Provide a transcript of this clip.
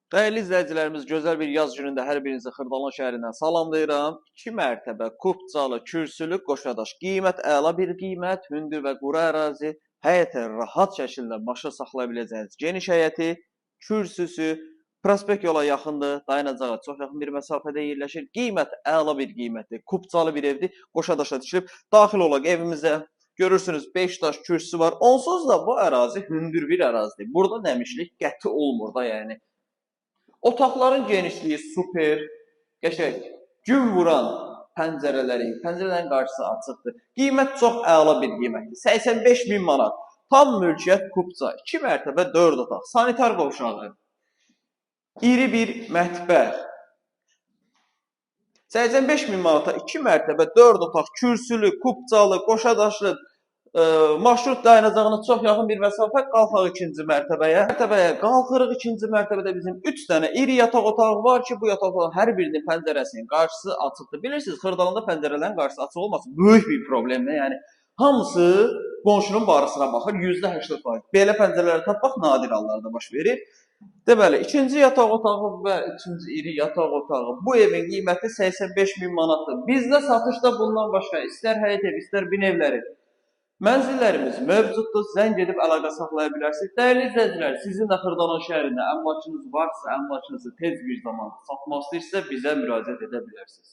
Dəyərli izləyicilərimiz, gözəl bir yaz günündə hər birinizi Xırdalan şəhərindən salamlayıram. 2 mərtəbə kubcalı, kürsülü qoşadaş. Qiymət əla bir qiymət, hündür və quru ərazi, həyətə rahat şəkildə maşın saxlaya biləcəyiniz geniş həyəti, kürsüsü, prospekt yola yaxındır, dayanacağa çox yaxın bir məsafədə yerləşir. Qiymət əla bir qiymətdir, kubcalı bir evdir, qoşadaşa düşülüb. Daxil olaq evimizə. Görürsünüz 5 daş kürsüsü var. Onsuz da bu ərazi hündür bir ərazidir. Burada nəmişlik qəti olmur da, yəni. Otaqların genişliyi super, qəşəng, gün vuran pəncərələrin qarşısı açıqdır. Qiymət çox əla bir qiymətdir. 85 min manat. Tam mülkiyyət kubca, 2 mərtəbə 4 otaq, sanitar qovşağı, iri bir mətbəx. 85 min manata 2 mərtəbə 4 otaq, kürsülü, kubcalı, qoşadaşlı, marşrut dayanacağına çox yaxın bir məsafə, qalxaq ikinci mərtəbəyə. Qalxırıq ikinci mərtəbədə bizim 3 dənə iri yataq otağı var ki, bu yataq otağın hər birinin pəncərəsinin qarşısı açıqdır. Bilirsiniz, Xırdalanda pəncərələrin qarşısı açıq olması böyük bir problemdir. Yəni hamısı qonşunun barısına baxır, %80%. Belə pəncərələri tapmaq nadir hallarda baş verir. Deməli, ikinci yataq otağı və ikinci iri yataq otağı. Bu evin qiyməti 85 min manatdır. Bizdə satışda bundan başqa istər həyət ev, istər bin evləri mənzillərimiz mövcuddur. Zəng edib əlaqə saxlaya bilərsiniz. Dəyərli izləyicilər, sizin də Xırdalan şəhərində əmlakınız varsa, əmlakınızı tez bir zamanda satmaq istəyirsə, bizə müraciət edə bilərsiniz.